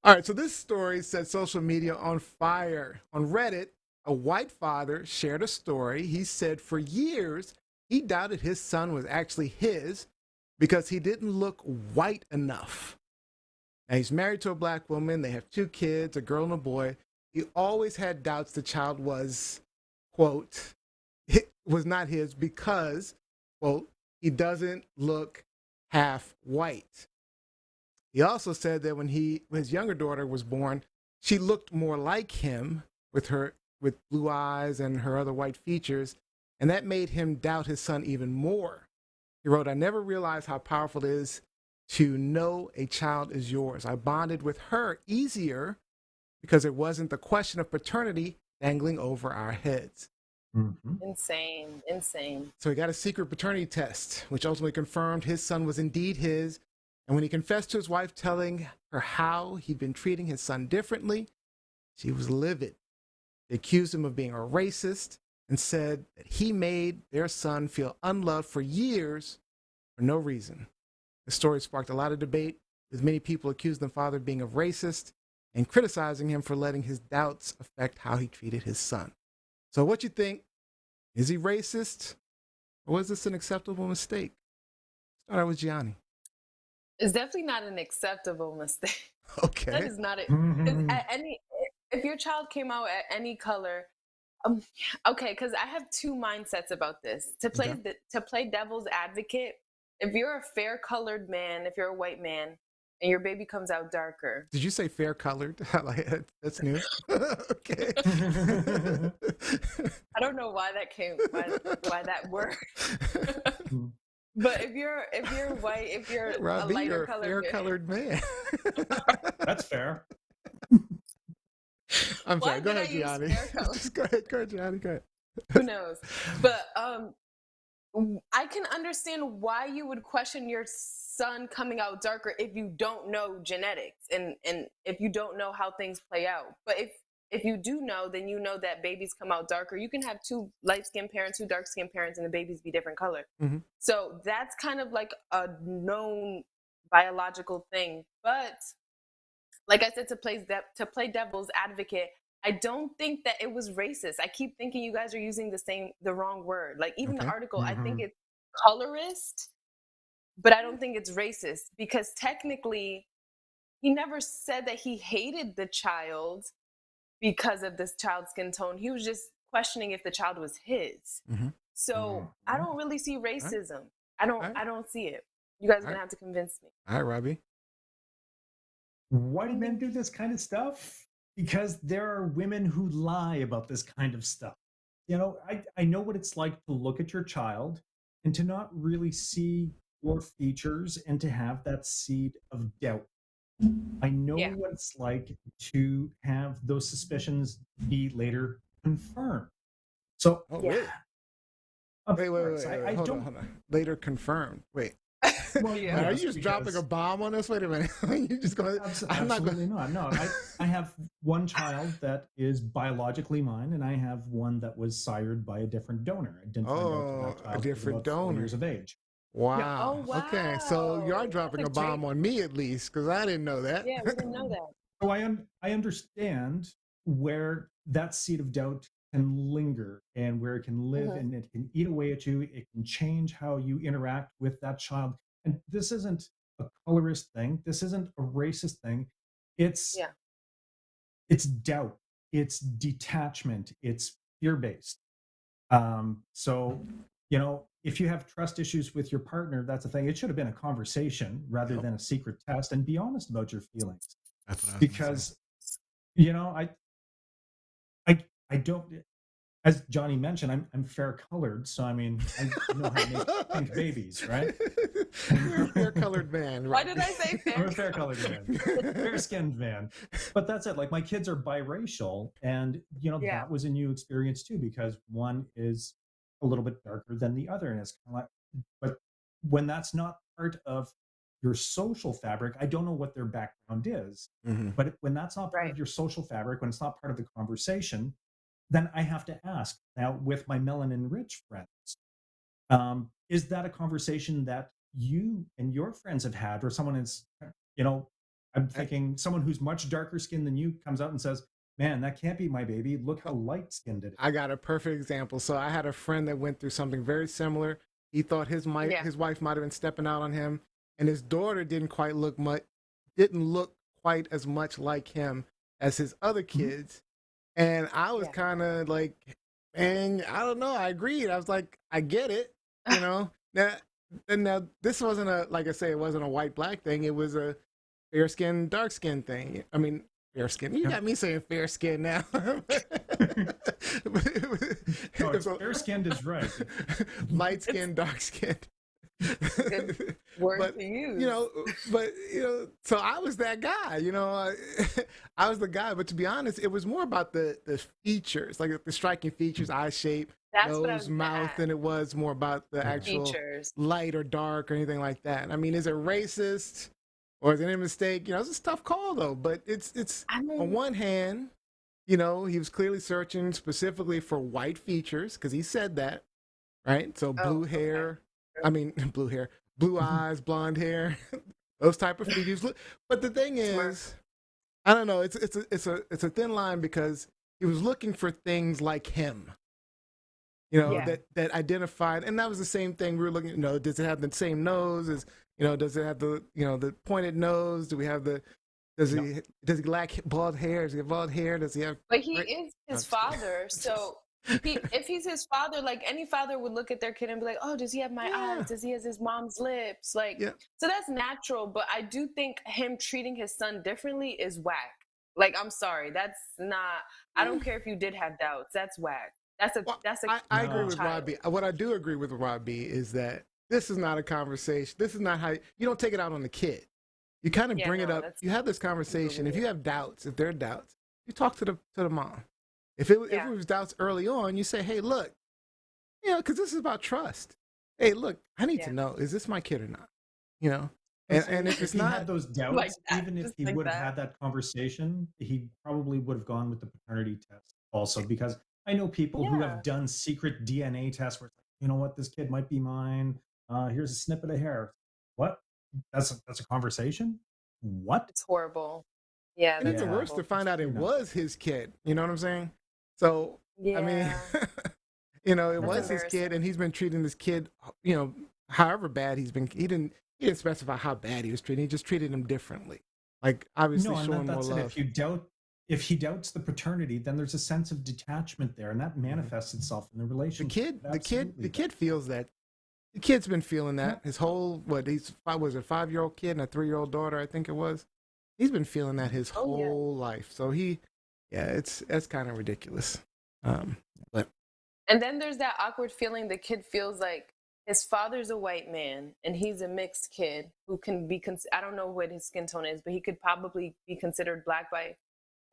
All right, so this story set social media on fire. On Reddit, a white father shared a story. He said for years he doubted his son was actually his because he didn't look white enough. Now, he's married to a black woman. They have two kids, a girl and a boy. He always had doubts the child was, quote, it was not his because, quote, he doesn't look half white. He also said that when his younger daughter was born, she looked more like him with blue eyes and her other white features, and that made him doubt his son even more. He wrote, "I never realized how powerful it is to know a child is yours. I bonded with her easier because it wasn't the question of paternity dangling over our heads." Mm-hmm. Insane, insane. So he got a secret paternity test, which ultimately confirmed his son was indeed his. And when he confessed to his wife, telling her how he'd been treating his son differently, she was livid. They accused him of being a racist and said that he made their son feel unloved for years for no reason. The story sparked a lot of debate, with many people accusing the father of being a racist and criticizing him for letting his doubts affect how he treated his son. So what you think? Is he racist? Or was this an acceptable mistake? Start out with Gianni. It's definitely not an acceptable mistake. Okay. That is not it. Mm-hmm. If your child came out at any color, okay, because I have two mindsets about this. To play devil's advocate, if you're a fair colored man, if you're a white man, and your baby comes out darker. Did you say fair colored? That's new. Okay. I don't know why that why that word. But if you're white, if you're Robbie, a lighter you're a colored fair colored man. That's fair. I'm Why sorry. Go did I ahead, use Gianni. fair color? Just go ahead, Gianni. Go ahead. Who knows? But I can understand why you would question your son coming out darker if you don't know genetics and if you don't know how things play out. But if you do know, then you know that babies come out darker. You can have two light-skinned parents, two dark-skinned parents, and the babies be different color. Mm-hmm. So that's kind of like a known biological thing. But like I said, to play devil's advocate, I don't think that it was racist. I keep thinking you guys are using the wrong word. Like even the Okay. article, I think Mm-hmm. it's colorist, but I don't think it's racist because technically he never said that he hated the child because of this child's skin tone. He was just questioning if the child was his. Mm-hmm. So I don't really see All right. racism. All right. I don't see it. You guys are All gonna right. have to convince me. All right, Robbie. Why do men do this kind of stuff? Because there are women who lie about this kind of stuff. I know what it's like to look at your child and to not really see your features and to have that seed of doubt. I know Yeah. what it's like to have those suspicions be later confirmed. So, Oh, Yeah. really? of Wait. course, I Hold don't. on. Later confirmed. Wait. Well, Yeah. Are yes, you just dropping because a bomb on us? Wait a minute. You just going? I'm not absolutely going. not. No, I have one child that is biologically mine, and I have one that was sired by a different donor. I didn't find out till Oh, that a child was different about 4 years donor. of age. Yeah. Oh Wow. Okay. So you are wow. dropping That's a a great. bomb on me at least, because I didn't know that. Yeah, we didn't know that. So I understand where that seed of doubt can linger and where it can live Mm-hmm. and it can eat away at you. It can change how you interact with that child. And this isn't a colorist thing. This isn't a racist thing. It's Yeah. it's doubt. It's detachment. It's fear based. So if you have trust issues with your partner, that's the thing. It should have been a conversation rather Yep. than a secret test, and be honest about your feelings. That's what I was going to say. Because you know, I don't. As Johnny mentioned, I'm fair colored, so I mean, I know how to make pink babies, right? You're a fair colored man, Why right? did I say I'm fair? a fair colored man, fair skinned man. But that's it. Like my kids are biracial, and Yeah. that was a new experience too because one is a little bit darker than the other, and it's kind of like. But when that's not part of your social fabric, I don't know what their background is. Mm-hmm. But when that's not part Right. of your social fabric, when it's not part of the conversation, then I have to ask now with my melanin rich friends, is that a conversation that you and your friends have had, or someone is, you know, I'm thinking someone who's much darker skinned than you comes out and says, "Man, that can't be my baby. Look how light skinned it is." I got a perfect example. So I had a friend that went through something very similar. He thought his Yeah. his wife might have been stepping out on him, and his daughter didn't look quite as much like him as his other kids. And I was Yeah. kind of like, and I don't know. I agreed. I was like, I get it, you know. Now this wasn't like I say, it wasn't a white black thing. It was a fair skin, dark skin thing. I mean, fair skin. You got me saying fair skin now. No, fair skinned is right. Light skin, dark skin. Good word But to use. so I was that guy. I was the guy. But to be honest, it was more about the features, like the striking features, eye shape, That's what I nose, was mouth, at. than it was more about the actual Features. light or dark or anything like that. I mean, is it racist or is it a mistake? It's a tough call though. But it's I on mean, one hand, he was clearly searching specifically for white features because he said that, right? So blue okay. hair. I mean, blue hair, blue eyes, blonde hair, those type of features. But the thing Smart. is, I don't know. It's a thin line because he was looking for things like him. Yeah. That identified, and that was the same thing we were looking. Does it have the same nose? Does it have the pointed nose? Do we have the? Does he lack bald hair? Does he have bald hair? Does he have? But he is his father, so if he's his father, like any father would look at their kid and be like, "Oh, does he have my Yeah. eyes? Does he have his mom's lips?" Like, Yeah. so that's natural. But I do think him treating his son differently is whack. Like, I'm sorry, that's not. I don't care if you did have doubts. That's whack. That's a Well, that's a. I agree with child. Rob B. What I do agree with Rob B is that this is not a conversation. This is not how you don't take it out on the kid. You kind of Yeah, bring it no, up. that's You have this conversation. If weird. you have doubts, if there are doubts, you talk to the mom. If it Yeah. was doubts early on, you say, "Hey, look, because this is about trust. Hey, look, I need to Yeah. know, is this my kid or not? You know, Listen, and if if it's he had not, those doubts, Like that, even if just he like would have that. had that conversation, he probably would have gone with the paternity test also, because I know people who Yeah. have done secret DNA tests where it's like, you know what, this kid might be mine. Here's a snippet of hair. What? That's a conversation? What? It's horrible. Yeah, and that's even Yeah. worse, to horrible. find out it Extreme was his kid. You know what I'm saying? So, I mean, Yeah. it That's was his kid, embarrassing. and he's been treating this kid, however bad he's been. He didn't specify how bad he was treating. He just treated him differently, like obviously No, and showing more that's it. love. If he doubts the paternity, then there's a sense of detachment there, and that manifests itself in the The relationship. kid, It the kid, absolutely the does. kid feels that. The kid's been feeling Yeah. that his whole he's was a 5-year-old kid and a 3-year-old daughter, I think it was. He's been feeling that his Oh, yeah. whole life. So that's kind of ridiculous. But And then there's that awkward feeling the kid feels like his father's a white man and he's a mixed kid who can be, I don't know what his skin tone is, but he could probably be considered black by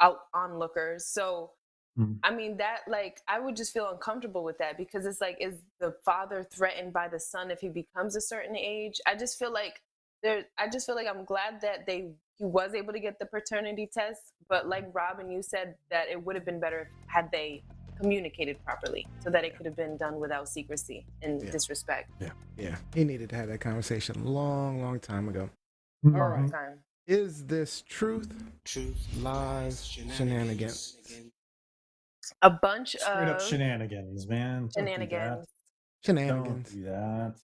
out onlookers. So, Mhm. I mean, that, like, I would just feel uncomfortable with that because it's like, is the father threatened by the son if he becomes a certain age? I just feel like I'm glad that he was able to get the paternity test, but like Robin, you said that it would have been better had they communicated properly so that it could have been done without secrecy and disrespect. yeah, he needed to have that conversation a long, long time ago. Mhm. All right. Time. Is this truth, lies, shenanigans? A bunch Straight up of shenanigans, man. Don't do that. shenanigans. Don't Shenanigans. do that.